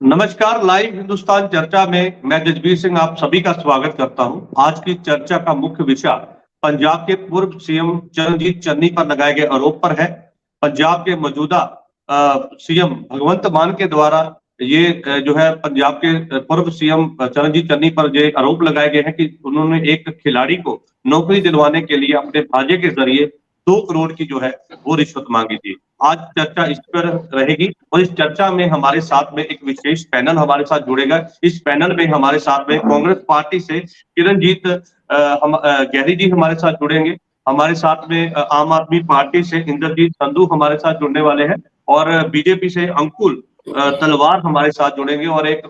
नमस्कार। लाइव हिंदुस्तान चर्चा में मैं जसबीर सिंह आप सभी का स्वागत करता हूं। आज की चर्चा का मुख्य विषय पंजाब के पूर्व सीएम चरणजीत चन्नी पर लगाए गए आरोप पर है। पंजाब के मौजूदा सीएम भगवंत मान के द्वारा ये जो है पंजाब के पूर्व सीएम चरणजीत चन्नी पर ये आरोप लगाए गए हैं कि उन्होंने एक खिलाड़ी को नौकरी दिलवाने के लिए अपने भांजे के जरिए 2 करोड़ की जो है वो रिश्वत मांगी थी। आज चर्चा इस पर रहेगी और इस चर्चा में हमारे साथ में एक विशेष पैनल हमारे साथ जुड़ेगा। इस पैनल में हमारे साथ में कांग्रेस पार्टी से किरणजीत गहरी जी हमारे साथ जुड़ेंगे। हमारे साथ में आम आदमी पार्टी से इंद्रजीत संधू हमारे साथ जुड़ने वाले हैं और बीजेपी से अंकुल तलवार हमारे साथ जुड़ेंगे और एक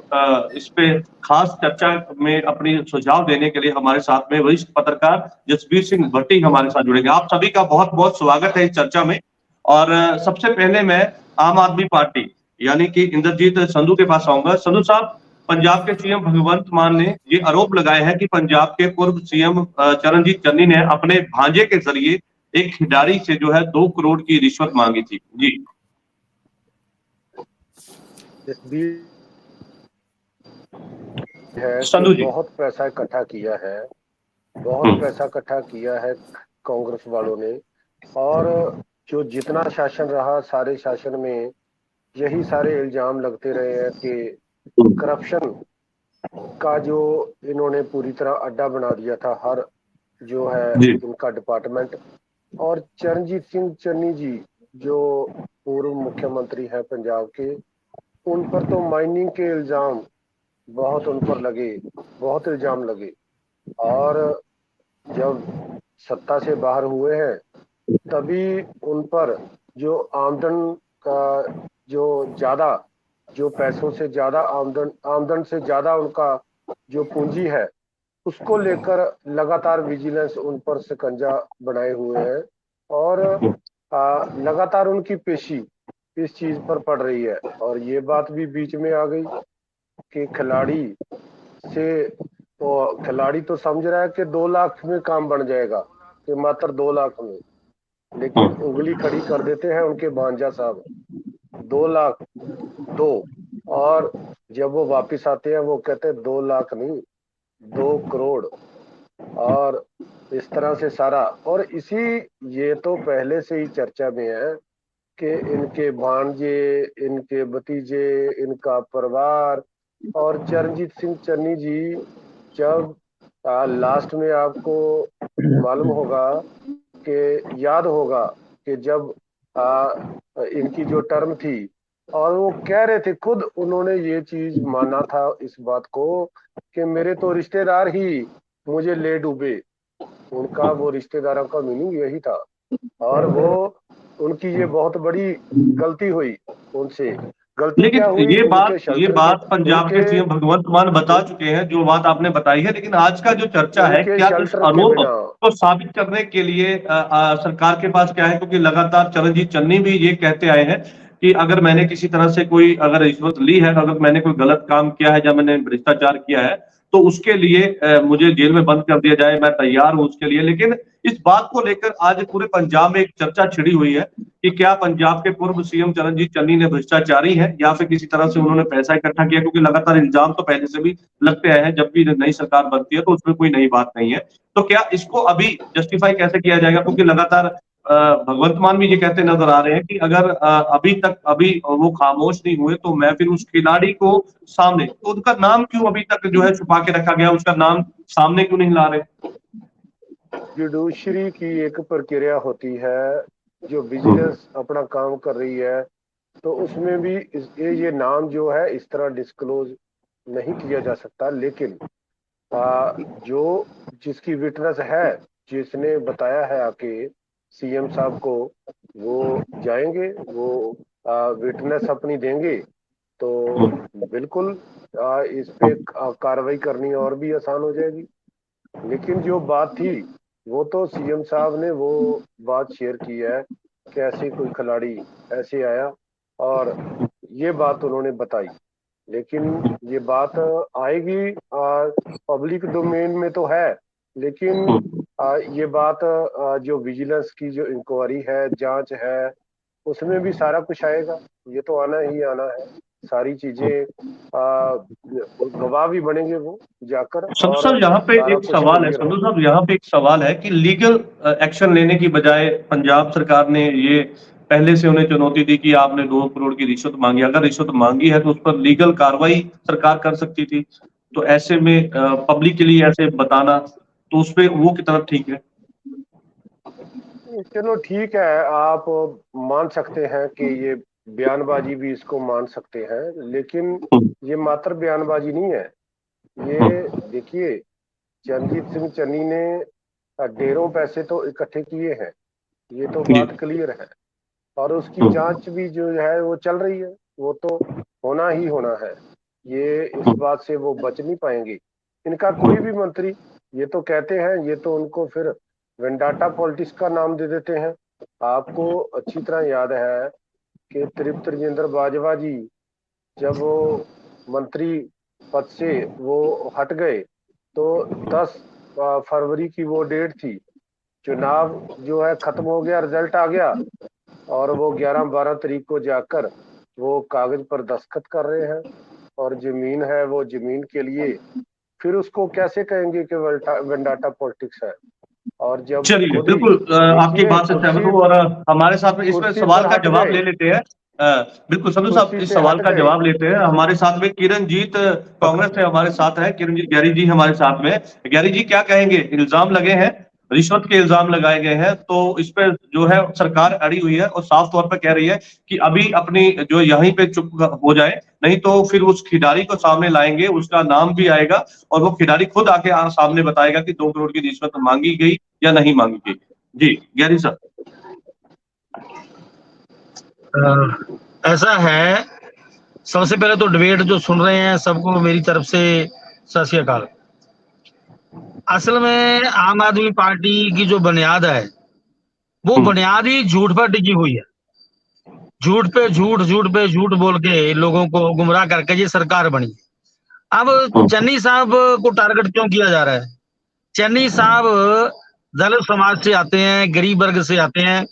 इस पे खास चर्चा में अपनी सुझाव देने के लिए हमारे साथ में वरिष्ठ पत्रकार जसबीर सिंह भट्टी हमारे साथ जुड़ेंगे। आप सभी का बहुत बहुत स्वागत है इस चर्चा में। और सबसे पहले मैं आम आदमी पार्टी यानी कि इंद्रजीत संधू के पास आऊंगा। संधू साहब, पंजाब के सीएम भगवंत मान ने ये आरोप लगाया है कि पंजाब के पूर्व सीएम चरणजीत चन्नी ने अपने भांजे के जरिए एक खिलाड़ी से जो है 2 करोड़ की रिश्वत मांगी थी। जी है संधू कि जी। बहुत पैसा इकट्ठा किया है, बहुत पैसा इकट्ठा किया है कांग्रेस वालों ने। और जो जितना शासन रहा सारे शासन में यही सारे इल्जाम लगते रहे हैं कि करप्शन का जो इन्होंने पूरी तरह अड्डा बना दिया था हर जो है जी इनका डिपार्टमेंट। और चरणजीत सिंह चन्नी जी जो पूर्व मुख्यमंत्री है पंजाब के, उन पर तो माइनिंग के इल्जाम बहुत उन पर लगे, बहुत इल्जाम लगे। और जब सत्ता से बाहर हुए हैं तभी उन पर जो आमदन का जो ज्यादा, जो पैसों से ज्यादा आमदन से ज्यादा उनका जो पूंजी है उसको लेकर लगातार विजिलेंस उन पर शिकंजा बनाए हुए है। और लगातार उनकी पेशी इस चीज पर पड़ रही है। और ये बात भी बीच में आ गई कि खिलाड़ी से तो खिलाड़ी तो समझ रहा है कि 2 लाख में काम बन जाएगा, कि मात्र 2 लाख में, लेकिन उंगली खड़ी कर देते हैं उनके भांजा साहब 2 लाख दो। और जब वो वापिस आते हैं वो कहते हैं 2 लाख नहीं 2 करोड़। और इस तरह से सारा, और इसी ये तो पहले से ही चर्चा में है कि इनके भांजे, इनके भतीजे, इनका परिवार और चरणजीत सिंह चन्नी जी जब लास्ट में आपको मालूम होगा कि याद होगा कि जब इनकी जो टर्म थी और वो कह रहे थे, खुद उन्होंने ये चीज माना था इस बात को कि मेरे तो रिश्तेदार ही मुझे ले डूबे। उनका वो रिश्तेदारों का मीनिंग यही था। और वो उनकी ये बहुत बड़ी गलती हुई उनसे। गलती क्या लेकिन हुई, ये उनके बात ये शेल्टर के, बात पंजाब के उनके सीएम भगवंत मान बता चुके हैं जो बात आपने बताई है। लेकिन आज का जो चर्चा है, उनके क्या इस शेल्टर के आरोप बिना। को साबित करने के लिए सरकार के पास क्या है? क्योंकि लगातार चरणजीत चन्नी भी ये कहते आए हैं कि अगर मैंने किसी तरह से कोई अगर रिश्वत ली है, अगर मैंने कोई गलत काम किया है या मैंने भ्रष्टाचार किया है तो उसके लिए मुझे जेल में बंद कर दिया जाए, मैं तैयार हूं उसके लिए। लेकिन इस बात को लेकर आज पूरे पंजाब में एक चर्चा छिड़ी हुई है कि क्या पंजाब के पूर्व सीएम चरणजीत चन्नी ने भ्रष्टाचारी है या फिर किसी तरह से उन्होंने पैसा इकट्ठा किया, क्योंकि लगातार इल्जाम तो पहले से भी लगते आए हैं। जब भी नई सरकार बनती है तो उसमें कोई नई बात नहीं है। तो क्या इसको अभी जस्टिफाई कैसे किया जाएगा? क्योंकि लगातार भगवंत मान भी ये कहते नजर आ रहे हैं कि अगर अभी वो खामोश नहीं हुए तो मैं फिर उस खिलाड़ी को सामने, तो उनका नाम क्यों अभी तक जो है छुपा के रखा गया, उसका नाम सामने क्यों नहीं ला रहे? जुडिशरी की एक प्रक्रिया होती है, जो विजिलेंस अपना काम कर रही है, तो उसमें भी ये नाम जो है इस तरह डिस्क्लोज नहीं किया जा सकता। लेकिन जो जिसकी विटनेस है, जिसने बताया है आके सीएम साहब को, वो जाएंगे, वो विटनेस अपनी देंगे तो बिल्कुल इस पे कार्रवाई करनी और भी आसान हो जाएगी। लेकिन जो बात थी वो तो सीएम साहब ने वो बात शेयर की है कि ऐसे कोई खिलाड़ी ऐसे आया और ये बात उन्होंने बताई। लेकिन ये बात आएगी पब्लिक डोमेन में तो है, लेकिन ये बात जो विजिलेंस की जो इंक्वायरी है, जांच है, उसमें भी सारा कुछ आएगा। ये तो आना ही आना है। सारी चीजें गवाह भी बनेंगे वो जाकर। संधू और साहब यहाँ पे सारा एक कुछ सवाल है, क्लियर संधू होगा। साहब यहाँ पे एक सवाल है कि लीगल एक्शन लेने की बजाय पंजाब सरकार ने ये पहले से उन्हें चुनौती दी कि आपने 2 करोड़ की रिश्वत मांगी, अगर रिश्वत मांगी है तो उस पर लीगल कार्रवाई सरकार कर सकती थी। तो ऐसे में पब्लिकली ऐसे बताना, तो उस पे वो कितना ठीक है? चलो ठीक है, आप मान सकते हैं कि ये बयानबाजी भी इसको मान सकते हैं, लेकिन ये मात्र बयानबाजी नहीं है। ये देखिए, चरणजीत सिंह चन्नी ने ढेरों पैसे तो इकट्ठे किए हैं, ये तो जी। बात क्लियर है। और उसकी जांच भी जो है वो चल रही है, वो तो होना ही होना है। ये इस बात से वो बच नहीं पाएंगे। इनका कोई भी मंत्री, ये तो कहते हैं, ये तो उनको फिर वेंडाटा पॉलिटिक्स का नाम दे देते हैं। आपको अच्छी तरह याद है कि तृप्त राजेंद्र बाजवा जी जब वो मंत्री पद से वो हट गए, तो 10 फरवरी की वो डेट थी, चुनाव जो है खत्म हो गया, रिजल्ट आ गया, और वो 11-12 तारीख को जाकर वो कागज पर दस्तखत कर रहे हैं। और जमीन है, वो जमीन के लिए फिर उसको कैसे कहेंगे कि वेंडाटा पॉलिटिक्स है? और जब चलिए, खुद ही बिल्कुल आपकी देखिए, बात से सहमत कुर्सी हूँ, और हमारे साथ में इस पे कुर्सी सवाल पर का हट जवाब गए, ले लेते हैं। बिल्कुल संधू साहब, कुर्सी इस से सवाल हट का गए। जवाब लेते हैं। हमारे साथ में किरणजीत कांग्रेस से हमारे साथ है, किरणजीत गैरी जी हमारे साथ में। गैरी जी, क्या कहेंगे? इल्जाम लगे हैं, रिश्वत के इल्जाम लगाए गए हैं, तो इस पे जो है सरकार अड़ी हुई है और साफ तौर पर कह रही है कि अभी अपनी जो यहीं पे चुप हो जाए, नहीं तो फिर उस खिलाड़ी को सामने लाएंगे, उसका नाम भी आएगा और वो खिलाड़ी खुद आके सामने बताएगा कि 2 करोड़ की रिश्वत मांगी गई या नहीं मांगी गई। जी गैरी सर। ऐसा है, सबसे पहले तो डिबेट जो सुन रहे हैं सबको मेरी तरफ से सत श्री अकाल। असल में आम आदमी पार्टी की जो बुनियाद है वो बुनियाद ही झूठ पर टिकी हुई है। झूठ पे झूठ, झूठ पे झूठ बोल के लोगों को गुमराह करके ये सरकार बनी। अब चन्नी साहब को टारगेट क्यों किया जा रहा है? चन्नी साहब दलित समाज से आते हैं, गरीब वर्ग से आते हैं।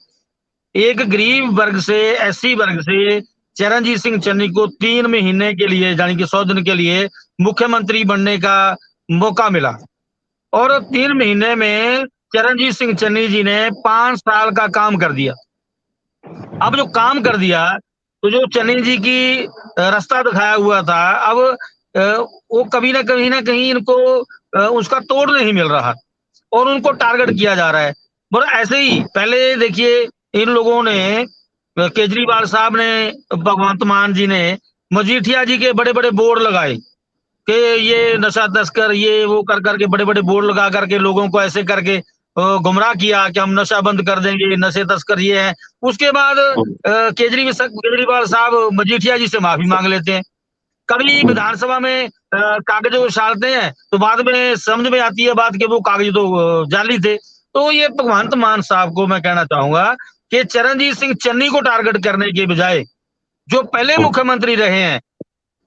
एक गरीब वर्ग से, एससी वर्ग से चरणजीत सिंह चन्नी को 3 महीने के लिए, यानी कि 100 दिन के लिए मुख्यमंत्री बनने का मौका मिला। और 3 महीने में चरणजीत सिंह चन्नी जी ने 5 साल का काम कर दिया। अब जो काम कर दिया, तो जो चन्नी जी की रास्ता दिखाया हुआ था, अब वो कभी ना कहीं इनको उसका तोड़ नहीं मिल रहा और उनको टारगेट किया जा रहा है। और ऐसे ही पहले देखिए, इन लोगों ने, केजरीवाल साहब ने, भगवंत मान जी ने मजीठिया जी के बड़े बड़े बोर्ड लगाए कि ये नशा तस्कर, ये वो कर करके बड़े बड़े बोर्ड लगा करके लोगों को ऐसे करके गुमराह किया कि हम नशा बंद कर देंगे, नशे तस्कर ये है। उसके बाद केजरीवाल साहब मजीठिया जी से माफी मांग लेते हैं। कभी विधानसभा में कागज उछालते हैं तो बाद में समझ में आती है बात कि वो कागज तो जाली थे। तो ये भगवंत मान साहब को मैं कहना चाहूंगा कि चरणजीत सिंह चन्नी को टारगेट करने के बजाय जो पहले मुख्यमंत्री रहे हैं,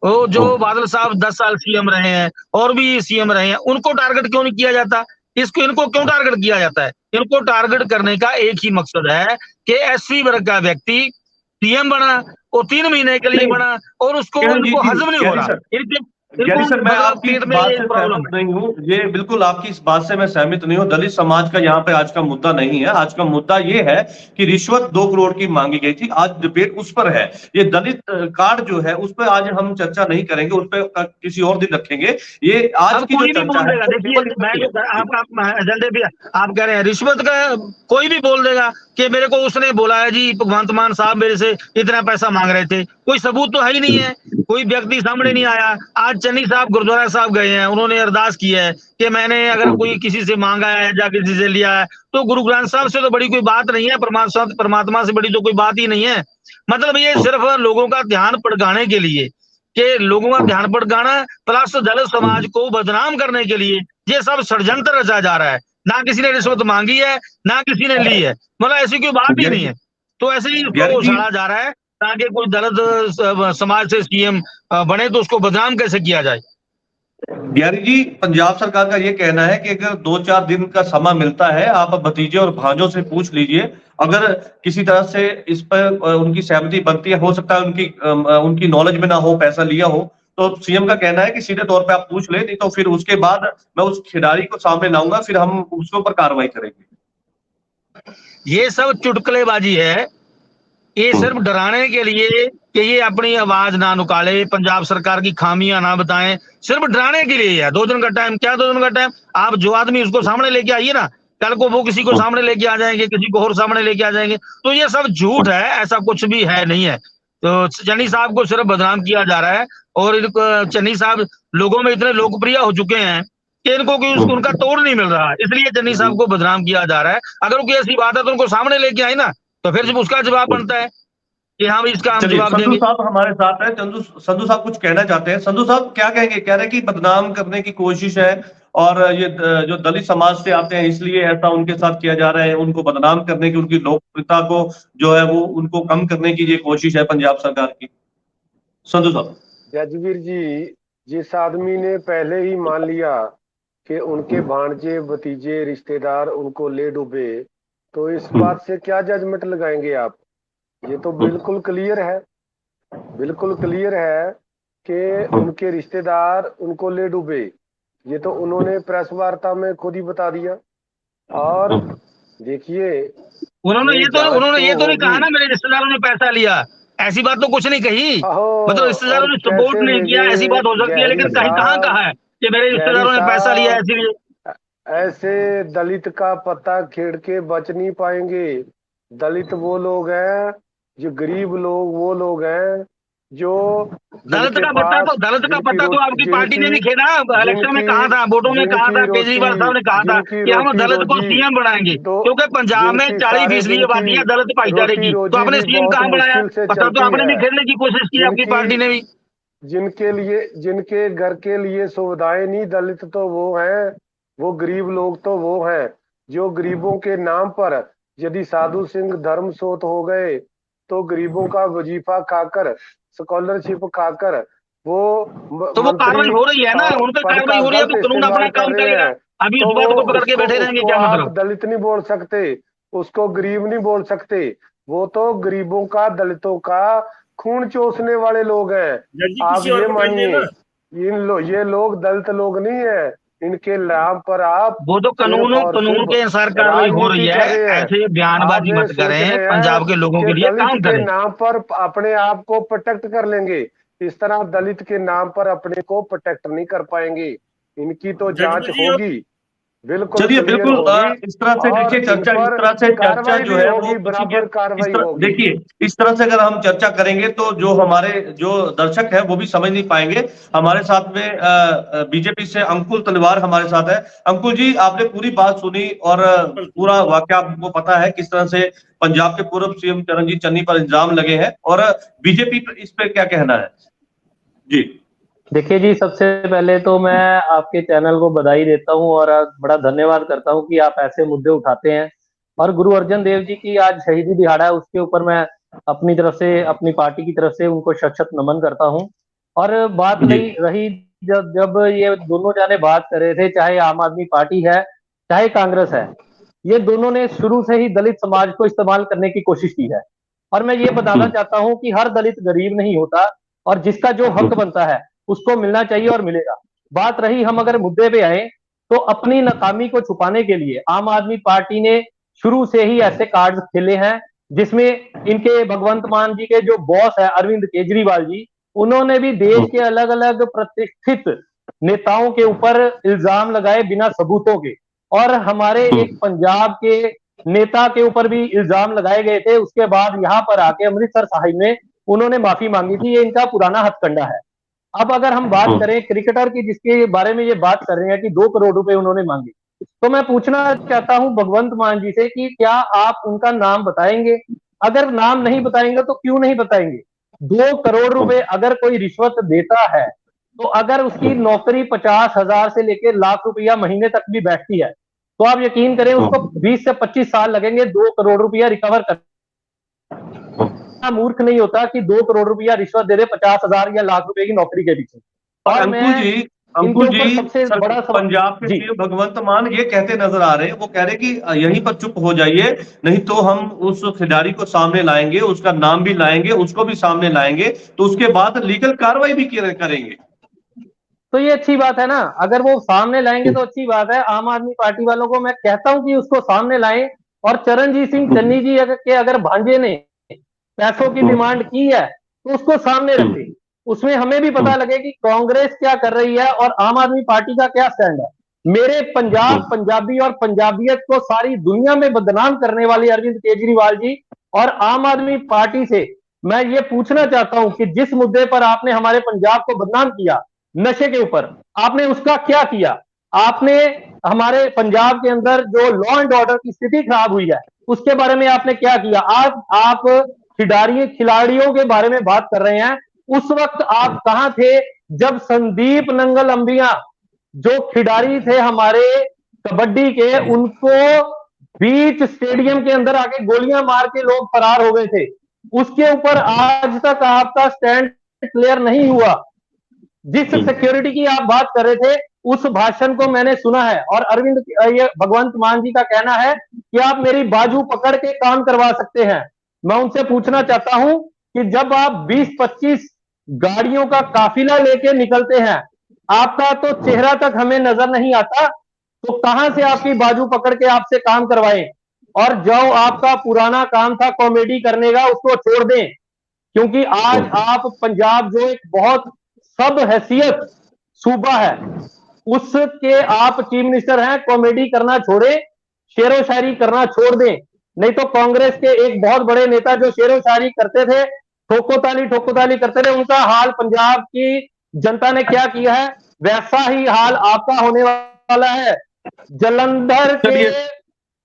वो जो बादल साहब 10 साल सीएम रहे हैं और भी सीएम रहे हैं, उनको टारगेट क्यों नहीं किया जाता? इनको क्यों टारगेट किया जाता है? इनको टारगेट करने का एक ही मकसद है कि एससी वर्ग का व्यक्ति सीएम बना, वो 3 महीने के लिए बना और उसको इनको हजम नहीं हो रहा। गैरी सर, मैं मतलब आपकी पेट इस में बात ये से प्रॉब्लम सहमत है। नहीं हूँ। ये बिल्कुल आपकी इस बात से मैं सहमत नहीं हूँ। दलित समाज का यहाँ पे आज का मुद्दा नहीं है। आज का मुद्दा ये है कि रिश्वत 2 करोड़ की मांगी गई थी। आज डिबेट उस पर है। ये दलित कार्ड जो है उस पर आज हम चर्चा नहीं करेंगे, उस पर किसी और दिन रखेंगे। ये आज की जो कोई भी चर्चा बोल है देगा, वो देखिए केवल मैं इतनी जो है। आप एजेंडे पे आप कह रहे हैं रिश्वत का, कोई भी बोल देगा कि मेरे को उसने बोला है जी, भगवंत मान साहब मेरे से इतना पैसा मांग रहे थे। कोई सबूत तो है ही नहीं है, कोई व्यक्ति सामने नहीं आया। आज चन्नी साहब गुरुद्वारा साहब गए हैं, उन्होंने अरदास की है कि मैंने अगर कोई किसी से मांगा है या किसी से लिया है तो गुरु ग्रंथ साहब से तो बड़ी कोई बात नहीं है, परमात्मा से बड़ी तो कोई बात ही नहीं है। मतलब ये सिर्फ लोगों का ध्यान भटकाने के लिए, कि लोगों का ध्यान भटकाना प्लस दलित समाज को बदनाम करने के लिए ये सब षड्यंत्र रचा जा रहा है। ना किसी ने रिश्वत मांगी है, ना किसी ने ली है, मतलब ऐसी कोई बात ही नहीं है। तो ऐसे ही उसको गैरी जी, उछाला जा रहा है ताकि कोई दलित समाज से सीएम बने तो उसको बदनाम कैसे किया जाए। ग्यारी जी, पंजाब सरकार का ये कहना है कि अगर 2-4 दिन का समय मिलता है, आप भतीजे और भांजों से पूछ लीजिए। अगर किसी तरह से इस पर उनकी सहमति बनती है, हो सकता है उनकी नॉलेज में ना हो, पैसा लिया हो, तो सीएम का कहना है कि सीधे तौर पे आप पूछ लें, नहीं तो फिर उसके बाद मैं उस खिलाड़ी को सामने लाऊंगा, फिर हम उसके ऊपर कार्रवाई करेंगे। ये सब चुटकुलेबाजी है। ये सिर्फ डराने के लिए कि ये अपनी आवाज ना निकाले, पंजाब सरकार की खामियां ना बताएं, सिर्फ डराने के लिए है। 2 दिन का टाइम, क्या 2 दिन का टाइम? आप जो आदमी उसको सामने लेके आइए ना, कल को वो किसी को सामने लेके आ जाएंगे, किसी को और सामने लेके आ जाएंगे। तो ये सब झूठ है, ऐसा कुछ भी है नहीं है। तो चन्नी साहब को सिर्फ बदनाम किया जा रहा है, और चन्नी साहब लोगों में इतने लोकप्रिय हो चुके हैं कि इनको उनका तोड़ नहीं मिल रहा, इसलिए चन्नी साहब को बदनाम किया जा रहा है। अगर कोई ऐसी बात है तो उनको सामने लेके आए ना, तो फिर जब उसका जवाब बनता है कि हाँ भाई इसका हम चलिए, जवाब संधू देंगे। साहब हमारे साथ हैं। संधू साहब कुछ कहना चाहते हैं। संधू साहब क्या कहेंगे? कह रहे हैं कि बदनाम करने की कोशिश है, और ये जो दलित समाज से आते हैं इसलिए ऐसा उनके साथ किया जा रहा है, उनको बदनाम करने की, उनकी लोकप्रियता को जो है वो उनको कम करने की ये कोशिश है पंजाब सरकार की। संधू साहब। जजवीर जी, जिस आदमी ने पहले ही मान लिया कि उनके भांजे भतीजे रिश्तेदार उनको ले डूबे, तो इस बात से क्या जजमेंट लगाएंगे आप? ये तो बिल्कुल क्लियर है, बिल्कुल क्लियर है कि उनके रिश्तेदार उनको ले डूबे। ये तो उन्होंने प्रेस वार्ता में खुद ही बता दिया। और देखिए, उन्होंने ये तो नहीं कहा होगी। ना मेरे रिश्तेदारों ने पैसा लिया, ऐसी बात तो कुछ नहीं कही। अहो, मतलब और रिश्तेदारों ने सपोर्ट कैसे नहीं किया, लेंगे ऐसी बात हो सकती है, गहरी लेकिन कहीं कहाँ साहब? कहा है कि मेरे गहरी रिश्तेदारों ने पैसा लिया है साहब, इसीलिए। ऐसे दलित का पत्ता खेड़ के बच नहीं पाएंगे। दलित वो लोग हैं, जो गरीब लोग वो लोग हैं, जो जिनके पास दलित का जिनकी पत्ता तो रोटी आपकी पार्टी ने नहीं खेला। इलेक्शन में कहा था, वोटों में कहा जिनकी था, रोटी केजरीवाल साहब ने कहा था जिनकी कि हम रोटी दलित को रोजी सीएम बनाएंगे, दो क्योंकि पंजाब में जिनकी सारे 40% दिन आबादी की है दलित भाईचारे रोटी की। तो रोजी आपने भी सीएम बहुत कहाँ बनाया? मुश्किल से पत्ता तो चलती आपने भी है। खेलने की कोशिश की, आपकी पार्टी ने भी। जिनके घर के लिए सुविधाएं नहीं, दलित तो वो हैं, वो गरीब लोग तो वो हैं, जो गरीबों के नाम पर, यदि साधु सिंह धर्म सोत हो गए तो गरीबों का वजीफा खाकर, स्कॉलरशिप खाकर वो तो वो कार्रवाई मंत्री हो रही है ना, और उन पर पद कार्रवाई का हो रही है, गलत तो कानून अपना इस्तेमाल कर काम रहे करेगा। हैं, अभी तो उस वो बात को पकड़ के उसको बैठे रहेंगे, उसको क्या आप मतलब? दलित नहीं बोल सकते, उसको गरीब नहीं बोल सकते। वो तो गरीबों का, दलितों का खून चूसने वाले लोग हैं। जज जी आप किसी और ये को भेजिए मानिए, ना। ये लोग दलित लोग नहीं है। इनके नाम पर आप वो तो सिर्फ और कानून सिर्फ के अनुसार कार्रवाई हो रही राजनीति है, कर रहे हैं। ऐसे आप बयानबाजी ये मत सोच करें, रहे हैं पंजाब के लोगों कि के लिए दलित काम के करें। नाम पर अपने आप को प्रोटेक्ट कर लेंगे। इस तरह दलित के नाम पर अपने को प्रोटेक्ट नहीं कर पाएंगे। इनकी तो जांच जजबी जी अब होगी, बिल्कुल चलिए, क्लियर बिल्कुल होगी, इस तरह से और देखिए इन चर्चा, इस पर तरह से चर्चा कार्रवाई जो भी है वो होगी, उसी के बराबर इस कार्रवाई तरह होगी। देखिए, इस तरह से अगर हम चर्चा करेंगे तो जो हमारे जो दर्शक है वो भी समझ नहीं पाएंगे। हमारे साथ में बीजेपी से अंकुल तलवार हमारे साथ है। अंकुल जी, आपने पूरी बात सुनी और पूरा वाकया आपको पता है किस तरह से पंजाब के पूर्व सीएम चरणजीत चन्नी पर इल्जाम लगे हैं, और बीजेपी पर इस पे क्या कहना है जी? देखिए जी, सबसे पहले तो मैं आपके चैनल को बधाई देता हूं और बड़ा धन्यवाद करता हूं कि आप ऐसे मुद्दे उठाते हैं। और गुरु अर्जन देव जी की आज शहीदी दिहाड़ा है, उसके ऊपर मैं अपनी तरफ से, अपनी पार्टी की तरफ से उनको शत शत नमन करता हूं। और बात जी। रही जब जब ये दोनों जाने बात कर रहे थे, चाहे आम आदमी पार्टी है चाहे कांग्रेस है, ये दोनों ने शुरू से ही दलित समाज को इस्तेमाल करने की कोशिश की है। और मैं ये बताना चाहता हूं कि हर दलित गरीब नहीं होता, और जिसका जो हक बनता है उसको मिलना चाहिए और मिलेगा। बात रही, हम अगर मुद्दे पे आए, तो अपनी नाकामी को छुपाने के लिए आम आदमी पार्टी ने शुरू से ही ऐसे कार्ड खेले हैं, जिसमें इनके भगवंत मान जी के जो बॉस है अरविंद केजरीवाल जी, उन्होंने भी देश के अलग अलग प्रतिष्ठित नेताओं के ऊपर इल्जाम लगाए बिना सबूतों के। और हमारे एक पंजाब के नेता के ऊपर भी इल्जाम लगाए गए थे। उसके बाद यहाँ पर आके अमृतसर साहिब में उन्होंने माफी मांगी थी। ये इनका पुराना हथकंडा है। अब अगर हम बात करें क्रिकेटर की, जिसके बारे में ये बात कर रहे हैं कि 2 करोड़ रुपए उन्होंने मांगे, तो मैं पूछना चाहता हूं भगवंत मान जी से कि क्या आप उनका नाम बताएंगे? अगर नाम नहीं बताएंगे तो क्यों नहीं बताएंगे? 2 करोड़ रुपए अगर कोई रिश्वत देता है, तो अगर उसकी नौकरी 50,000 से लेकर लाख रुपया महीने तक भी बैठती है, तो आप यकीन करें उसको 20 से 25 साल लगेंगे 2 करोड़ रुपया रिकवर कर। मूर्ख नहीं होता कि 2 करोड़ रुपया रिश्वत दे दे 50,000 या लाख रुपए की नौकरी के पीछे। और और अंकुल जी, इनके ऊपर जी, सबसे बड़ा सवाल। पंजाब के जी सीएम भगवंत मान ये कहते नजर आ रहे हैं, वो कह रहे कि यहीं पर चुप हो जाइए, नहीं तो हम उस खिलाड़ी को सामने लाएंगे, उसका नाम भी लाएंगे, उसको भी सामने लाएंगे, तो उसके बाद लीगल कार्रवाई भी करेंगे। तो ये अच्छी बात है ना, अगर वो सामने लाएंगे तो अच्छी बात है। आम आदमी पार्टी वालों को मैं कहता हूं कि उसको सामने लाएं, और चरणजीत सिंह चन्नी जी अगर भांजे ने पैसों की डिमांड की है तो उसको सामने रखें। उसमें हमें भी पता लगे कि कांग्रेस क्या कर रही है और आम आदमी पार्टी का क्या स्टैंड है। मेरे पंजाब, पंजाबी और पंजाबियत को सारी दुनिया में बदनाम करने वाले अरविंद केजरीवाल जी और आम आदमी पार्टी से मैं ये पूछना चाहता हूं कि जिस मुद्दे पर आपने हमारे पंजाब को बदनाम किया, नशे के ऊपर, आपने उसका क्या किया? आपने हमारे पंजाब के अंदर जो लॉ एंड ऑर्डर की स्थिति खराब हुई है उसके बारे में आपने क्या किया? आज आप खिलाड़ियों के बारे में बात कर रहे हैं। उस वक्त आप कहां थे जब संदीप नंगल अंबिया जो खिलाड़ी थे हमारे कबड्डी के, उनको बीच स्टेडियम के अंदर आके गोलियां मार के लोग फरार हो गए थे? उसके ऊपर आज तक आपका स्टैंड क्लियर नहीं हुआ। जिस सिक्योरिटी की आप बात कर रहे थे उस भाषण को मैंने सुना है, और अरविंद ये भगवंत मान जी का कहना है कि आप मेरी बाजू पकड़ के काम करवा सकते हैं। मैं उनसे पूछना चाहता हूं कि जब आप 20-25 गाड़ियों का काफिला लेके निकलते हैं, आपका तो चेहरा तक हमें नजर नहीं आता, तो कहां से आपकी बाजू पकड़ के आपसे काम करवाएं? और जो आपका पुराना काम था कॉमेडी करने का, उसको छोड़ दें, क्योंकि आज आप पंजाब जो एक बहुत सब हैसियत सूबा है, उसके आप चीफ मिनिस्टर हैं। कॉमेडी करना छोड़े, शेरो शायरी करना छोड़ दें, नहीं तो कांग्रेस के एक बहुत बड़े नेता जो शेरो शायरी करते थे, ठोको ताली करते थे, उनका हाल पंजाब की जनता ने क्या किया है, वैसा ही हाल आपका होने वाला है। जलंधर के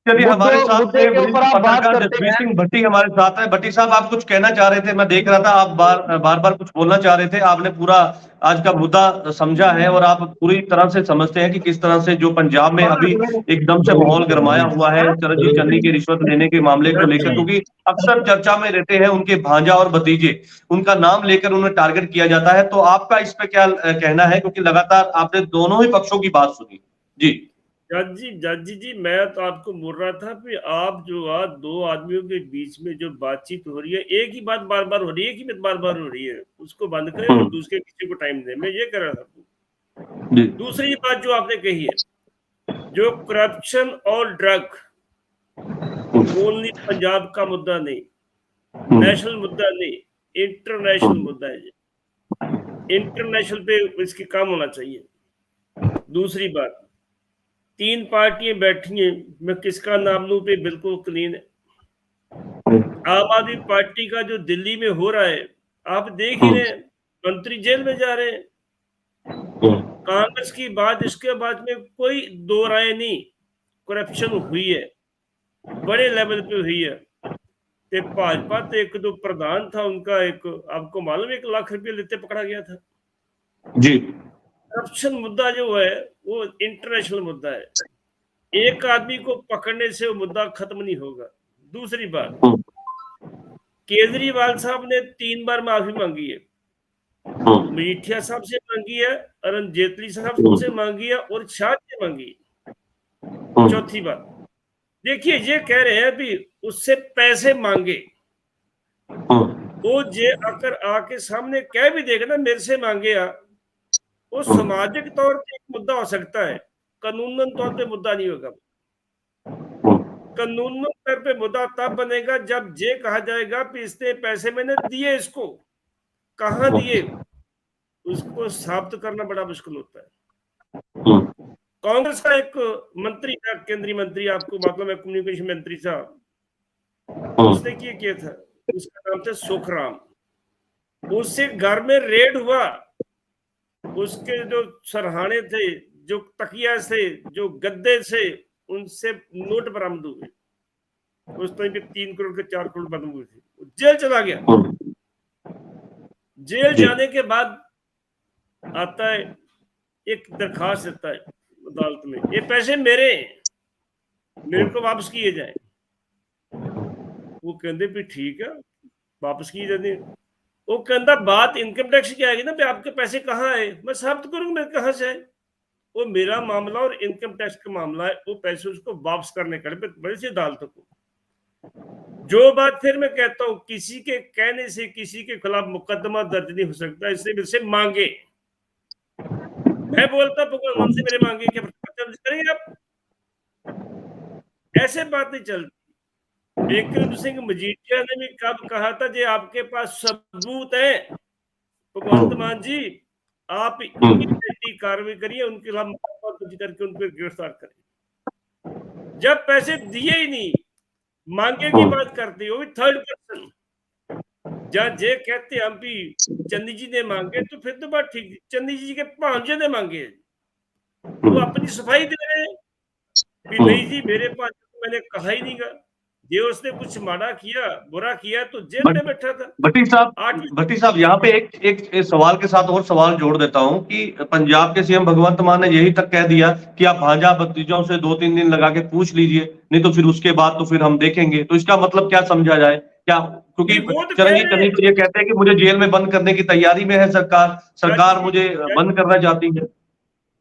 चलिए, हमारे साथ मुद्दे के ऊपर आप बात पत्रकार करते जसवीर हैं। सिंह भट्टी हमारे साथ है। भट्टी साहब, आप कुछ कहना चाह रहे थे, मैं देख रहा था आप बार बार कुछ बोलना चाह रहे थे। आपने पूरा आज का मुद्दा समझा है और आप पूरी तरह से समझते हैं कि किस तरह से जो पंजाब में अभी एकदम से माहौल गरमाया हुआ है चरणजीत चन्नी के रिश्वत लेने के मामले को लेकर, क्योंकि अक्सर चर्चा में रहते हैं उनके भांजा और भतीजे, उनका नाम लेकर उन्हें टारगेट किया जाता है। तो आपका इस पे क्या कहना है, क्योंकि लगातार आपने दोनों ही पक्षों की बात सुनी। जी जज जी, मैं तो आपको बोल रहा था कि आप जो आज दो आदमियों के बीच में जो बातचीत हो रही है, एक ही बात बार बार हो रही है, एक ही बात बार बार हो रही है, उसको बंद करें और दूसरे किसी को टाइम दें। मैं ये कह रहा था। दूसरी बात जो आपने कही है, जो करप्शन और ड्रग ओनली पंजाब का मुद्दा नहीं, नेशनल मुद्दा नहीं, इंटरनेशनल मुद्दा है। इंटरनेशनल पे इसकी काम होना चाहिए। दूसरी बात, 3 पार्टियां बैठी हैं, मैं किसका नाम लूं पे बिल्कुल क्लीन है। आम आदमी पार्टी का जो दिल्ली में हो रहा है, आप देख ही रहे हैं, मंत्री जेल में जा रहे हैं। कांग्रेस की बात इसके बाद में कोई दो राय नहीं, करप्शन हुई है, बड़े लेवल पे हुई है। ते भाजपा तो एक जो प्रधान था उनका, एक आपको मालूम 1 लाख रुपये लेते पकड़ा गया था जी। करप्शन मुद्दा जो है वो इंटरनेशनल मुद्दा है, एक आदमी को पकड़ने से वो मुद्दा खत्म नहीं होगा। दूसरी बात, केजरीवाल साहब ने 3 बार माफी मांगी है, मजीठिया साहब से मांगी है, अरुण जेटली साहब से मांगी है और शाह से मांगी है। चौथी बात, देखिए ये कह रहे हैं भी उससे पैसे मांगे, वो जे अगर आके सामने कह भी देगा ना मेरे से मांगे आ, वो सामाजिक तौर पे एक मुद्दा हो सकता है, कानूनन तौर पे मुद्दा नहीं होगा। कानूनन तौर पे मुद्दा तब बनेगा जब ये कहा जाएगा कि इसने पैसे मैंने दिए, इसको कहाँ दिए, उसको साबित करना बड़ा मुश्किल होता है। कांग्रेस का एक मंत्री था, केंद्रीय मंत्री, आपको मतलब है कम्युनिकेशन मंत्री साहब, उसने किया था, उसका नाम था सुखराम। उससे घर में रेड हुआ, उसके जो सरहाने थे, जो तकिया से, जो गद्दे से, उनसे नोट बरामद हुए। उस टाइम पे 3 करोड़ के 4 करोड़ बरामद हुए थे। जेल चला गया। जेल जाने के बाद आता है एक दरखास्त देता है अदालत में, ये पैसे मेरे को वापस किए जाए। वो कहते भी ठीक है, वापस किए जाते। वो कहता बात इनकम टैक्स की आएगी ना भी आपके पैसे कहाँ आए, मैं साबित करूंगा मेरे कहाँ से आए। वो मेरा मामला और इनकम टैक्स का मामला है, वो पैसे उसको वापस करने का बड़ी सी अदालतों को। जो बात फिर मैं कहता हूँ, किसी के कहने से किसी के खिलाफ मुकदमा दर्ज नहीं हो सकता, इसलिए मेरे से मांगे। मैं बोलता भगवान से मेरे मांगे क्या दर्ज करेंगे आप? ऐसे बात नहीं चलती। विक्रम सिंह मजीठिया ने भी कब कहा था जी आपके पास सबूत है, भगवंत मान जी आप इनकी कार्रवाई करिए, उनके खिलाफ मुकदमा दर्ज करके उनको गिरफ्तार करिए। जब पैसे दिए ही नहीं, मांगे की बात करते हो, थर्ड पर्सन जज ये कहते हम भी चन्नी जी ने मांगे, तो फिर तो बात ठीक। चन्नी जी के भांजे ने मांगे, वो अपनी सफाई दे रहे हैं कि नहीं जी मेरे पास तो मैंने कहा ही नहीं गा। ये उसने कुछ माड़ा किया, बुरा किया तो जेल में बैठा था। भट्टी साहब यहाँ पे एक सवाल के साथ और सवाल जोड़ देता हूँ कि पंजाब के सीएम भगवंत मान ने यही तक कह दिया कि आप भांजा भतीजों से 2-3 दिन लगा के पूछ लीजिए, नहीं तो फिर उसके बाद तो फिर हम देखेंगे। तो इसका मतलब क्या समझा जाए क्या? क्योंकि चरणजीत चन्नी तो ये कहते हैं कि मुझे जेल में बंद करने की तैयारी में है सरकार मुझे बंद करना चाहती है।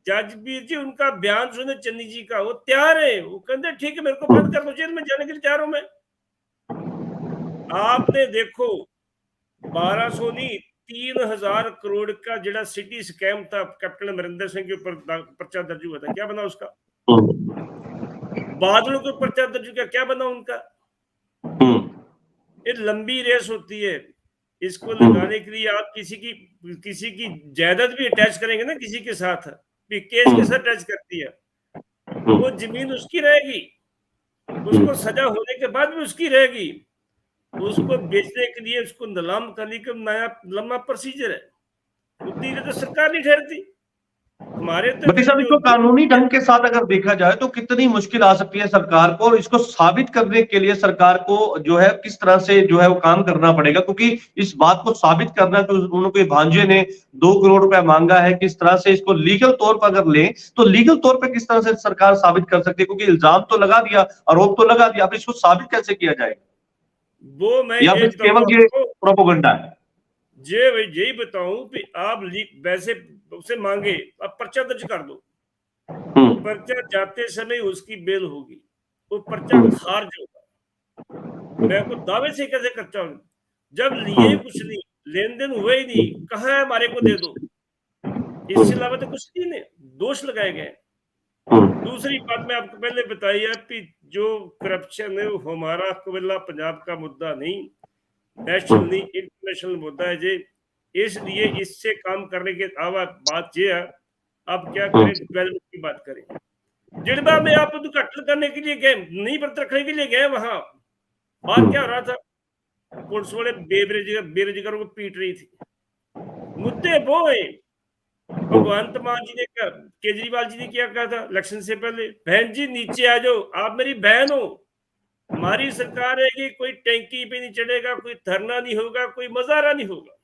जजबीर जी उनका बयान सुने चन्नी जी का, वो तैयार है, वो कहते ठीक है मेरे को बंद कर दो, जेल में जाने के लिए तैयार हूं मैं। आपने देखो 1200 नहीं 3000 करोड़ का ਜਿਹੜਾ सिटी स्कैम था कैप्टन अमरिंदर सिंह के ऊपर पर्चा दर्ज हुआ था, क्या बना उसका? बादलों के ऊपर पर्चा दर्ज हुआ, क्या बना उनका? ये लंबी रेस होती है, इसको लगाने के लिए आप किसी की जायदाद भी अटैच करेंगे ना किसी के साथ, केस के साथ अटैच करती है, वो जमीन उसकी रहेगी, उसको सजा होने के बाद भी उसकी रहेगी। उसको बेचने के लिए उसको नीलाम करने का नया लंबा प्रोसीजर है, उतनी तो सरकार नहीं ठहरती हमारे। तो इसको कानूनी ढंग के साथ अगर देखा जाए तो कितनी मुश्किल आ सकती है सरकार को, और इसको साबित करने के लिए सरकार को जो है किस तरह से जो है वो काम करना पड़ेगा, क्योंकि इस बात को साबित करना कि उनके भांजे ने 2 करोड़ रुपया मांगा है, किस तरह से इसको लीगल तौर पर अगर लें तो लीगल तौर पर किस तरह से सरकार साबित कर सकती है? क्योंकि इल्जाम तो लगा दिया, आरोप तो लगा दिया, अब इसको साबित कैसे किया जाएगा? वो मैं या फिर केवल ये प्रोपेगेंडा है? यही बताऊं कि आप वैसे उसे मांगे, आप पर्चा दर्ज कर दो, पर्चा जाते समय उसकी बेल होगी, वो पर्चा खारिज होगा। मैं को दावे से कैसे करता हूं, जब लिए कुछ नहीं, लेन देन हुए ही नहीं, कहाँ है हमारे को दे दो, इसके अलावा तो कुछ नहीं है, दोष लगाए गए। दूसरी बात मैं आपको पहले बताई है कि जो करप्शन है वो हमारा कबीला पंजाब का मुद्दा नहीं, नेशनल नहीं इंटरनेशनल मुद्दा है जी। इसलिए इससे काम करने के अलावा बात ये है, अब क्या करें, डेवलपमेंट की बात करें। जिड़बा में आप उद्घाटन करने के लिए गए, नहीं व्रत रखने के लिए गए, वहां बात क्या हो रहा था, पुलिस वाले बेरोजगारों को पीट रही थी। मुद्दे वो है, भगवंत मान जी ने क्या, केजरीवाल जी ने क्या कहा था इलेक्शन से पहले, बहन जी नीचे आ जाओ, आप मेरी बहन हो, हमारी सरकार है कि कोई टैंकी पे नहीं चढ़ेगा, कोई धरना नहीं होगा, कोई मजारा नहीं होगा।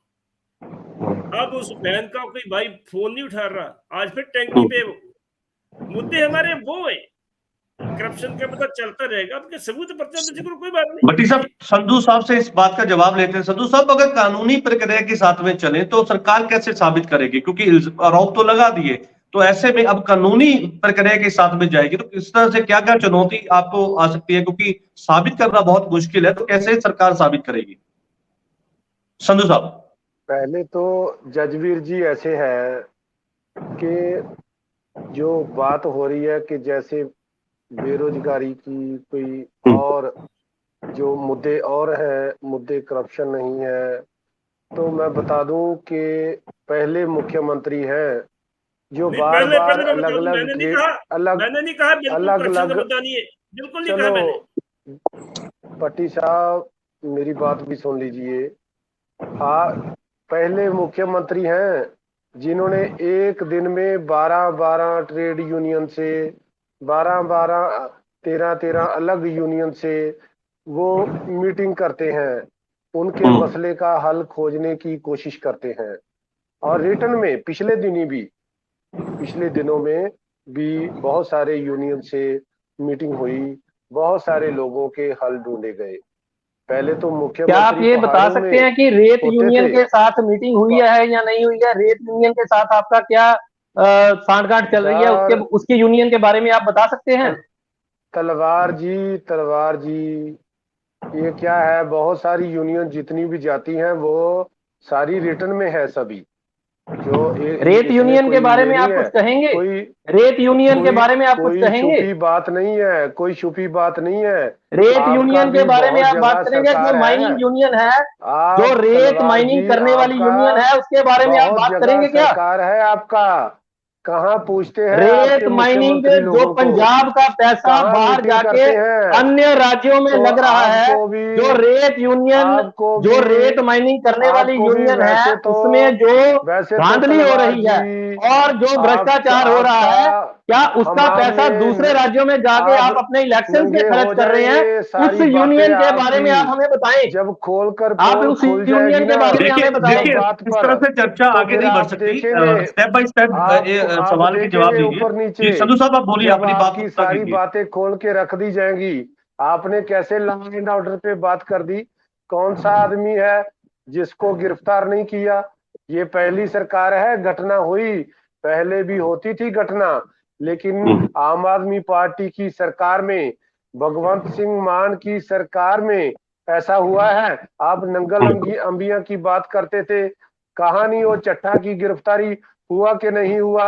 अब उस बहन का कोई भाई फोन नहीं उठा रहा, आज फिर टैंकी पे वो मुद्दे हमारे वो है, करप्शन का पता चलता रहेगा, आपके सबूत पर्चा दर्ज करो, कोई बात नहीं। भट्टी साहब, संधू साहब से इस बात का जवाब लेते हैं। संधू साहब, अगर कानूनी प्रक्रिया के साथ में चले तो सरकार कैसे साबित करेगी? क्योंकि आरोप तो लगा दिए, तो ऐसे में अब कानूनी प्रक्रिया के साथ में जाएगी तो किस तरह से क्या क्या चुनौती आपको आ सकती है? क्योंकि साबित करना बहुत मुश्किल है, तो कैसे सरकार साबित करेगी? संधू साहब, पहले तो जजवीर जी ऐसे है कि जो बात हो रही है कि जैसे बेरोजगारी की कोई और जो मुद्दे और है, मुद्दे करप्शन नहीं है, तो मैं बता दूं कि पहले मुख्यमंत्री हैं जो बार बार अलग अलग बिल्कुल नहीं कहा मैंने। पट्टी साहब मेरी बात भी सुन लीजिए। हाँ, पहले मुख्यमंत्री हैं जिन्होंने एक दिन में 12 ट्रेड यूनियन से 13 अलग यूनियन से वो मीटिंग करते हैं, उनके मसले का हल खोजने की कोशिश करते हैं, और रिटर्न में पिछले दिनों में भी बहुत सारे यूनियन से मीटिंग हुई, बहुत सारे लोगों के हल ढूंढे गए। पहले तो मुख्यमंत्री क्या आप ये बता पहाड़ों सकते में हैं कि रेत होते यूनियन थे। के साथ मीटिंग हुई है या नहीं हुई है? रेत यूनियन के साथ आपका क्या सांठगांठ चल रही है, सर उसके यूनियन के बारे में आप बता सकते हैं? तलवार जी, ये क्या है, बहुत सारी यूनियन जितनी भी जाती हैं वो सारी रिटर्न में है सभी, जो रेत इसमें यूनियन के कोई बारे ये में नहीं आप कुछ है, कहेंगे? कोई रेत यूनियन के कोई बारे में आप कुछ कोई कहेंगे? छुपी बात नहीं है, कोई छुपी बात नहीं है। रेत आपका यूनियन के भी बारे में बहुत आप बात जगह करेंगे? जो सरकार है। माइनिंग यूनियन है, जो आप रेत तलवार माइनिंग जी, करने वाली आपका यूनियन है, उसके बारे में आप बहुत बात जगह करेंगे क्या? सरकार है आपका, कहाँ पूछते हैं रेत आपके माइनिंग मुख्यमंत्री जो लोगों को, पंजाब का पैसा कहाँ बाहर मीटिंग जाके करते हैं? अन्य राज्यों में तो लग रहा है। आपको भी जो रेत यूनियन, आपको जो भी रेत माइनिंग करने वाली आपको भी यूनियन है, उसमें जो वैसे तो धांधली हो तलवार रही है जी, और जो भ्रष्टाचार हो रहा आपका है, क्या उसका पैसा दूसरे हमारे राज्यों में जाके आप अपने इलेक्शन पे नंगे खर्च हो कर रहे हैं? जाएंगे, उस सारी बातें यूनियन के बारे में आप आपकी हमें बताएं। जब खोल कर आप पोल उस खुल जाएगी यूनियन के ना बारे में देखिए हमें बताएं। देखिए, बात इस पर, तरह से चर्चा तो आगे फिर नहीं बढ़ आप सकती। देखेंगे, स्टेप बाय स्टेप आप सवाल के जवाब देखेंगे दीजिए। ऊपर जी नीचे संधू साहब, आप बोलिए, जब अपनी बात आपकी पूरा सारी कीजिए। बातें खोल के रख दी जाएंगी। आपने कैसे लॉ एंड ऑर्डर पे बात कर दी, कौन सा आदमी है जिसको गिरफ्तार नहीं किया? ये पहली सरकार है, घटना हुई, पहले भी होती थी घटना, लेकिन आम आदमी पार्टी की सरकार में, भगवंत सिंह मान की सरकार में ऐसा हुआ है। आप नंगल अंबिया की बात करते थे, कहानी वो चट्टा की गिरफ्तारी हुआ कि नहीं हुआ,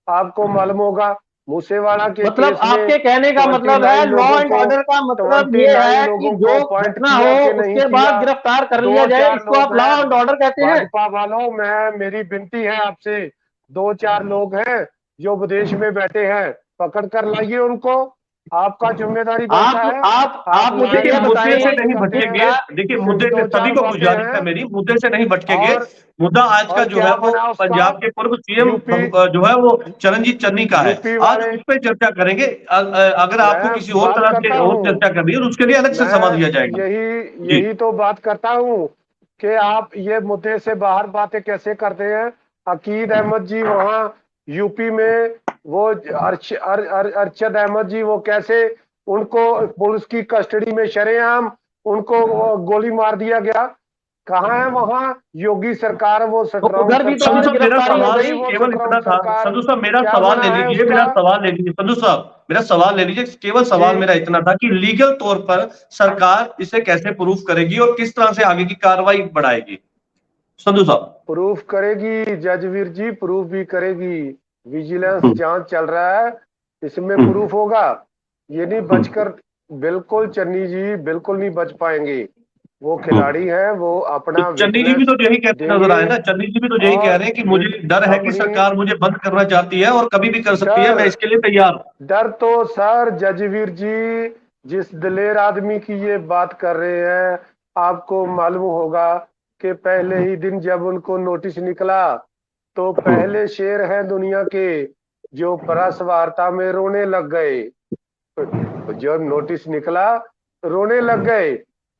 आपको मालूम होगा। मूसेवाला के मतलब केस में आपके कहने का मतलब है, 29 लॉ लोगों एंड को ऑर्डर का मतलब ये 29 है कि लोगों को जो अपॉइंट घटना किया हो कि नहीं उसके किया। बाद गिरफ्तार कर लिया दो जाए, चार इसको लोग आप लॉ हैं एंड ऑर्डर कहते हैं? भाजपा वालों, मैं मेरी विनती है आपसे, 2-4 लोग हैं जो विदेश में बैठे हैं, पकड़ कर लाइए उनको, आपका जिम्मेदारी बनता है। आप आप मुझे लाइन देखिए, ये में मुद्दे से बताएं बात नहीं करते भटकेंगे। हैं, इनका। देखिए, सिर्फ मुद्दे से, सभी 2-4 को बातें गुजारिश है हैं। मेरी, मुद्दे से नहीं भटकेंगे। और मुद्दा आज का जो क्या है वो बना उसका? पंजाब के पूर्व सीएम यूपी जो है वो चरणजीत चन्नी का है। यूपी आज वाले, उस पर चर्चा करेंगे। अगर आपको मैं किसी और बात तरह से करता और हूँ, चर्चा करनी है तो उसके लिए अलग से समय दिया मैं जाएगा। यही जी यही तो बात करता हूँ कि आप ये मुद्दे से बाहर बातें कैसे करते हैं। अकीद अहमद जी वहाँ यूपी में, वो अरशद अहमद जी, वो कैसे उनको पुलिस की कस्टडी में शरेआम उनको गोली मार दिया गया? कहाँ है वहाँ योगी सरकार, वो तो स्ट्रॉन्ग उधर भी तो संधू आज सरकार, साहब, मेरा गिरफ्तारी हो सवाल नहीं गई। वो केवल स्ट्रॉन्ग इतना था। सरकार, संधू साहब, मेरा क्या सवाल ले बना है लीजिए, उसका? मेरा सवाल ले लीजिए। संधू साहब, मेरा सवाल ले लीजिए। केवल सवाल जी, मेरा इतना था कि लीगल तौर पर सरकार इसे कैसे प्रूफ करेगी और किस तरह से आगे की कार्रवाई बढ़ाएगी? संधू साहब। प्रूफ करेगी जजवीर जी, प्रूफ भी करेगी। विजिलेंस हम्म, जांच चल रहा है, इसमें हम्म, प्रूफ होगा। ये नहीं हम्म। बचकर, बिल्कुल चन्नी जी बिल्कुल नहीं बच पाएंगे। वो हम्म। खिलाड़ी हैं, वो तो अपना चन्नी जी भी विटनेस तो यही कहते नजर देंगे। आए ना। चन्नी जी भी तो यही कह और रहे हैं कि मुझे डर है कि अपनी सरकार मुझे बंद करना चाहती है और कभी भी कर सकती है, डर मैं इसके लिए तैयार हूं। डर तो सर जजवीर जी, जिस दिलेर आदमी की ये बात कर रहे हैं, आपको मालूम होगा कि पहले ही दिन जब उनको नोटिस निकला, तो पहले शेर हैं दुनिया के जो प्रेस वार्ता में रोने लग गए। जब नोटिस निकला रोने लग गए,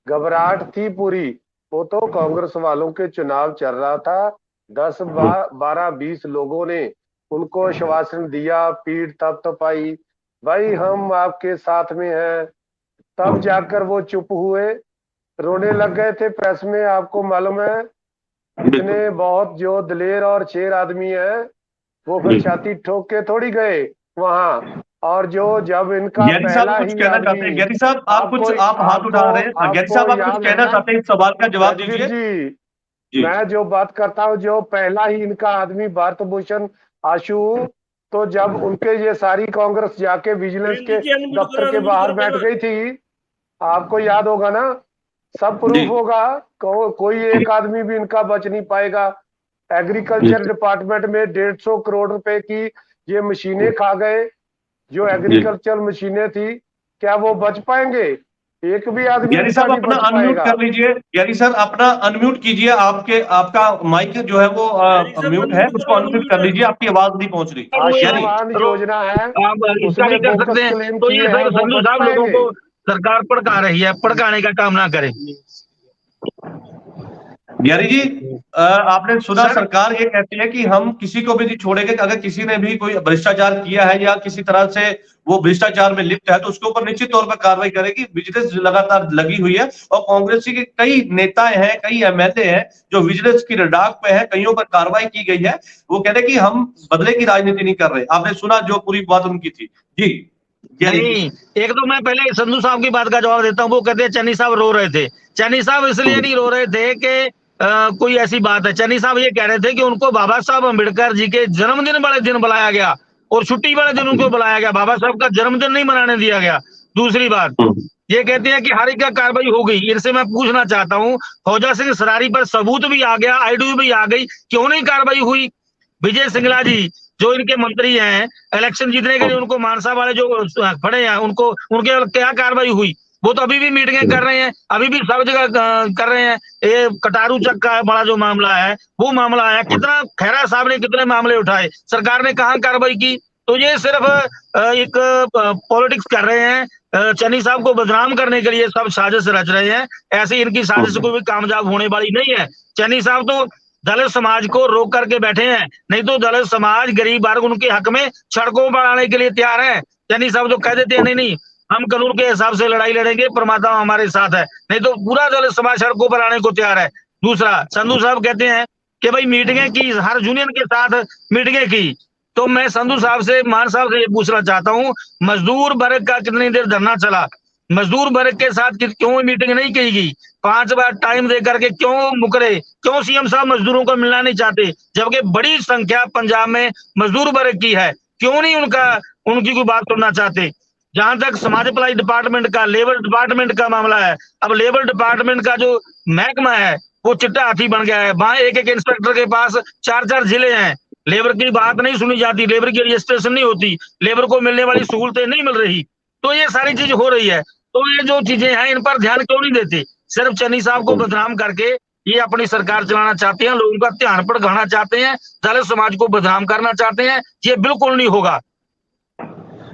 घबराहट थी पूरी। वो तो कांग्रेस वालों के चुनाव चल रहा था, 10-12-20 लोगों ने उनको आश्वासन दिया, पीठ थपथपाई, भाई हम आपके साथ में हैं। तब जाकर वो चुप हुए, रोने लग गए थे प्रेस में। आपको मालूम है, बिल्कुल। इतने बहुत जो दिलेर और शेर आदमी है, वो फिर छाती ठोक के थोड़ी गए वहां। और जो जब इनका गैरी साहब पहला कुछ ही कहना चाहते आदमी, हैं? गैरी साहब, आप कुछ, आपको आप हाथ उठा आपको रहे हैं। गैरी आपको साहब, आप कुछ याद कहना है चाहते हैं? इस सवाल का जवाब जजवीर दीजिए। जी, जी। मैं जो बात करता हूँ, जो पहला ही इनका आदमी भारत भूषण आशु, तो जब उनके ये सारी कांग्रेस जाके विजिलेंस के जी दफ्तर के अनम्यूट बाहर करो बैठ पहला। गई थी, आपको याद होगा ना, सब जी प्रूफ होगा। कोई एक आदमी भी इनका बच नहीं पाएगा। जी एग्रीकल्चर डिपार्टमेंट में 150 करोड़ रुपए की ये मशीनें खा गए, जो जी। एग्रीकल्चर मशीनें थी, क्या वो बच पाएंगे? एक भी आदमी गैरी इनका साहब, नहीं अपना बच अनम्यूट पाएगा। कर लीजिए। गैरी सर, अपना अनम्यूट कीजिए। आपका माइक जो है वो गैरी साहब म्यूट है, अनम्यूट उसको करो, अनम्यूट अनम्यूट कर है। लीजिए। आपकी आवाज नहीं पहुंच रही। गैरी। आयुष्मान योजना है, आप इसका उसमें भी कर सकते बोगस हैं। क्लेम तो ये किए हैं, सर वो संधू बच साहब लोगों पाएंगे? को सरकार भड़का रही है, भड़काने का काम ना करें। बिहारी जी, आपने सुना सरकार ये कहती है कि हम किसी को भी नहीं छोड़ेंगे, अगर किसी ने भी कोई भ्रष्टाचार किया है या किसी तरह से वो भ्रष्टाचार में लिप्त है तो उसके ऊपर निश्चित तौर पर कार्रवाई करेगी। विजिलेंस लगातार लगी हुई है और कांग्रेस के कई नेताएं हैं, कई एमएलए हैं जो विजिलेंस की रडार पे है, कईयों पर कार्रवाई की गई है। वो कहते हैं कि हम बदले की राजनीति नहीं कर रहे। आपने सुना जो पूरी बात उनकी थी जी। नहीं, एक तो मैं पहले संधू साहब की बात का जवाब देता हूँ। वो कहते हैं चन्नी साहब रो रहे थे। चन्नी साहब इसलिए नहीं रो रहे थे कि कोई ऐसी बात है। चन्नी साहब ये कह रहे थे कि उनको बाबा साहब अम्बेडकर जी के जन्मदिन वाले दिन बुलाया गया और छुट्टी वाले दिन उनको बुलाया गया, बाबा साहब का जन्मदिन नहीं मनाने दिया गया। दूसरी बात, ये कहते हैं कि हर एक का कार्रवाई हो गई। इनसे मैं पूछना चाहता हूँ, फौजा सिंह सरारी पर सबूत भी आ गया, आईडी भी आ गई, क्यों नहीं कार्रवाई हुई? विजय सिंगला जी जो इनके मंत्री हैं, इलेक्शन जीतने के लिए उनको मानसा वाले जो खड़े हैं, उनको उनके क्या कार्रवाई हुई? वो तो अभी भी मीटिंगें कर रहे हैं, अभी भी सब जगह कर रहे हैं। ये कटारू चक का बड़ा जो मामला है, वो मामला है, कितना खैरा साहब ने कितने मामले उठाए, सरकार ने कहाँ कार्रवाई की? तो ये सिर्फ एक पॉलिटिक्स कर रहे हैं, चन्नी साहब को बदनाम करने के लिए सब साजिश रच रहे हैं। ऐसे इनकी साजिश कोई भी कामयाब होने वाली नहीं है। चन्नी साहब तो दलित समाज को रोक करके बैठे हैं, नहीं तो दलित समाज गरीब वर्ग उनके हक में सड़कों पर आने के लिए तैयार है। चन्नी साहब तो कह देते हैं नहीं नहीं हम कानून के हिसाब से लड़ाई लड़ेंगे, परमात्मा हमारे साथ है, नहीं तो पूरा दलित समाज सड़कों पर आने को तैयार है। दूसरा, संधू साहब कहते हैं कि भाई मीटिंगें की, हर यूनियन के साथ मीटिंगें की। तो मैं संधू साहब से, मान साहब से ये पूछना चाहता हूँ, मजदूर वर्ग का कितनी देर धरना चला? मजदूर वर्ग के साथ क्यों मीटिंग नहीं की गई? 5 बार टाइम दे करके क्यों मुकरे? क्यों सीएम साहब मजदूरों को मिलना नहीं चाहते, जबकि बड़ी संख्या पंजाब में मजदूर वर्ग की है? क्यों नहीं उनकी कोई बात सुनना चाहते? जहां तक समाज भलाई डिपार्टमेंट का, लेबर डिपार्टमेंट का मामला है, अब लेबर डिपार्टमेंट का जो महकमा है वो चिट्टा हाथी बन गया है। वहां एक एक इंस्पेक्टर के पास 4-4 जिले हैं। लेबर की बात नहीं सुनी जाती, लेबर की रजिस्ट्रेशन नहीं होती, लेबर को मिलने वाली सहूलतें नहीं मिल रही। तो ये सारी चीज हो रही है। तो ये जो चीजें हैं इन पर ध्यान क्यों नहीं देते? सिर्फ चन्नी साहब को बदनाम करके ये अपनी सरकार चलाना चाहते हैं, लोगों का ध्यान भटकाना चाहते हैं, दलित समाज को बदनाम करना चाहते हैं। ये बिल्कुल नहीं होगा।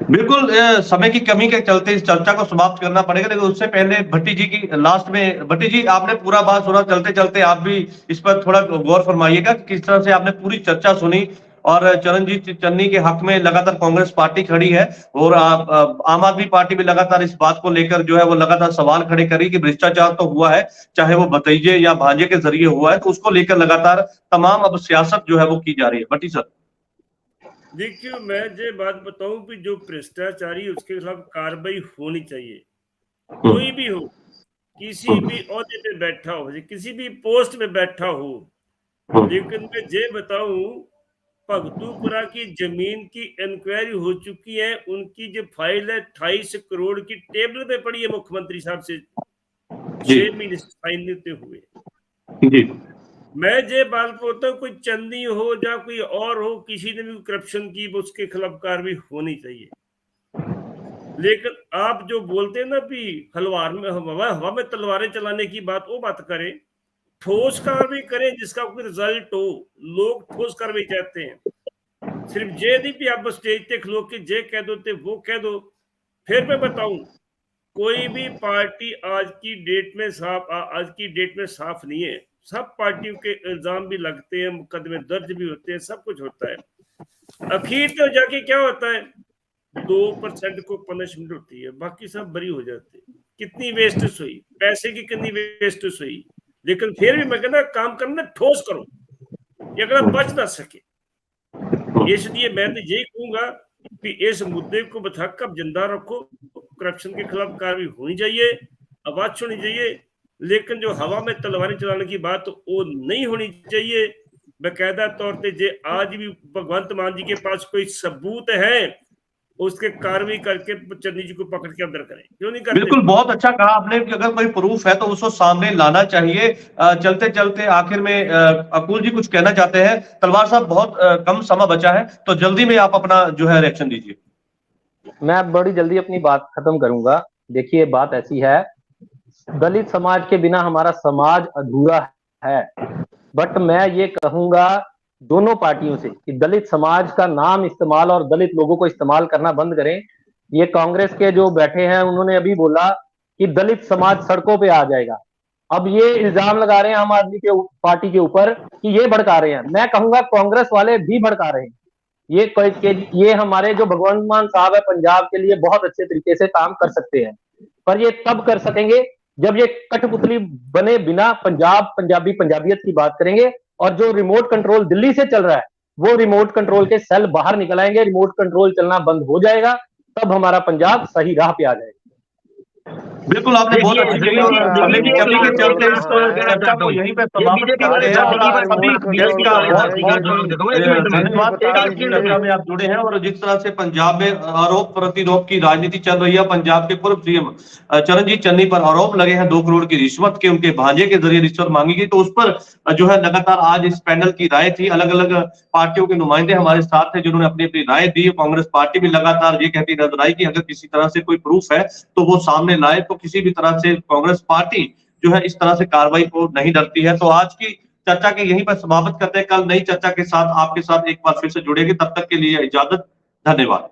बिल्कुल, समय की कमी के चलते इस चर्चा को समाप्त करना पड़ेगा, लेकिन उससे पहले भट्टी जी की लास्ट में, भट्टी जी आपने पूरा बात सुना, चलते चलते आप भी इस पर थोड़ा गौर फरमाइएगा कि किस तरह से आपने पूरी चर्चा सुनी और चरणजीत चन्नी के हक में लगातार कांग्रेस पार्टी खड़ी है और आम आदमी पार्टी भी लगातार इस बात को लेकर जो है वो लगातार सवाल खड़े करी कि भ्रष्टाचार तो हुआ है, चाहे वो भतीजे या भांजे के जरिए हुआ है, तो उसको लेकर लगातार तमाम अब सियासत जो है वो की जा रही है। भट्टी सर, देखिए, मैं ये बात बताऊं कि जो भ्रष्टाचारी उसके खिलाफ कार्रवाई होनी चाहिए। कोई भी हो, किसी भी ओहदे पे बैठा हो, किसी भी पोस्ट पे बैठा हो, लेकिन मैं ये बताऊं, भगतूपुरा की जमीन की इंक्वायरी हो चुकी है, उनकी जो फाइल है 28 करोड़ की टेबल पे पड़ी है मुख्यमंत्री साहब से 6 महीने साइन देते हुए। मैं ये बात बोलता हूँ, कोई चंदी हो या कोई और हो, किसी ने भी करप्शन की उसके खिलाफ कार्रवाई होनी चाहिए। लेकिन आप जो बोलते हैं ना भी हलवार में हवा में तलवारें चलाने की बात, वो बात करें, ठोस कार्रवाई करें जिसका कोई रिजल्ट हो। लोग ठोस कार्रवाई चाहते हैं, सिर्फ ये नहीं भी आप स्टेज पे खलो के जे कह दो ते वो कह दो। फिर मैं बताऊं, कोई भी पार्टी आज की डेट में साफ नहीं है। सब पार्टियों के इल्जाम भी लगते हैं, मुकदमे दर्ज भी होते हैं, सब कुछ होता है। आखिर तो जाके क्या होता है, 2% को पनिशमेंट होती है, बाकी सब बरी हो जाते हैं। कितनी वेस्टेज हुई, पैसे की कितनी वेस्टेज हुई, लेकिन फिर भी मैं कहना काम करना ठोस करो, ये अगर बच ना सके। इसलिए मैं तो यही कहूंगा कि इस मुद्दे को बथाकर जिंदा रखो, करप्शन के खिलाफ कार्रवाई होनी चाहिए, आवाज होनी चाहिए, लेकिन जो हवा में तलवारें चलाने की बात वो नहीं होनी चाहिए। बेकायदा तौर पे जे आज भी भगवंत मान जी के पास कोई सबूत है, उसके कार्रवाई करके चन्नी जी को पकड़ के अंदर करें, क्यों नहीं करते? बिल्कुल, बहुत अच्छा कहा आपने कि अगर कोई प्रूफ है तो उसको सामने लाना चाहिए। चलते चलते आखिर में अकुल जी कुछ कहना चाहते हैं। तलवार साहब, बहुत कम समय बचा है, तो जल्दी में आप अपना जो है रिएक्शन दीजिए। मैं बड़ी जल्दी अपनी बात खत्म करूंगा। देखिए, बात ऐसी है, दलित समाज के बिना हमारा समाज अधूरा है। बट मैं ये कहूंगा दोनों पार्टियों से कि दलित समाज का नाम इस्तेमाल और दलित लोगों को इस्तेमाल करना बंद करें। ये कांग्रेस के जो बैठे हैं उन्होंने अभी बोला कि दलित समाज सड़कों पे आ जाएगा। अब ये इल्जाम लगा रहे हैं आम आदमी के पार्टी के ऊपर कि ये भड़का रहे हैं। मैं कहूंगा कांग्रेस वाले भी भड़का रहे हैं। ये हमारे जो भगवंत मान साहब है पंजाब के लिए बहुत अच्छे तरीके से काम कर सकते हैं, पर ये तब कर सकेंगे जब ये कठपुतली बने बिना पंजाबी पंजाबियत की बात करेंगे। और जो रिमोट कंट्रोल दिल्ली से चल रहा है वो रिमोट कंट्रोल के सेल बाहर निकल आएंगे, रिमोट कंट्रोल चलना बंद हो जाएगा, तब हमारा पंजाब सही राह पे आ जाएगा। बिल्कुल, आपने बहुत अच्छी कही और समय की कमी के चलते इस चर्चा को यहीं पे समाप्त करते हैं। और सभी गेस्ट का धन्यवाद चर्चा में आप जुड़े हैं। और जिस तरह से पंजाब में आरोप प्रतिरोप की राजनीति चल रही है, पंजाब के पूर्व सीएम चरणजीत चन्नी पर आरोप लगे हैं 2 करोड़ की रिश्वत के, उनके भांजे के जरिए रिश्वत मांगी गई, तो उस पर जो है लगातार आज इस पैनल की राय थी। अलग अलग पार्टियों के नुमाइंदे हमारे साथ थे जिन्होंने अपनी अपनी राय दी। कांग्रेस पार्टी भी लगातार ये कहती नजर आई कि अगर किसी तरह से कोई प्रूफ है तो वो सामने लाए, तो किसी भी तरह से कांग्रेस पार्टी जो है इस तरह से कार्रवाई को नहीं डरती है। तो आज की चर्चा के यहीं पर समाप्त करते हैं। कल नई चर्चा के साथ आपके साथ एक बार फिर से जुड़ेंगे, तब तक के लिए इजाजत, धन्यवाद।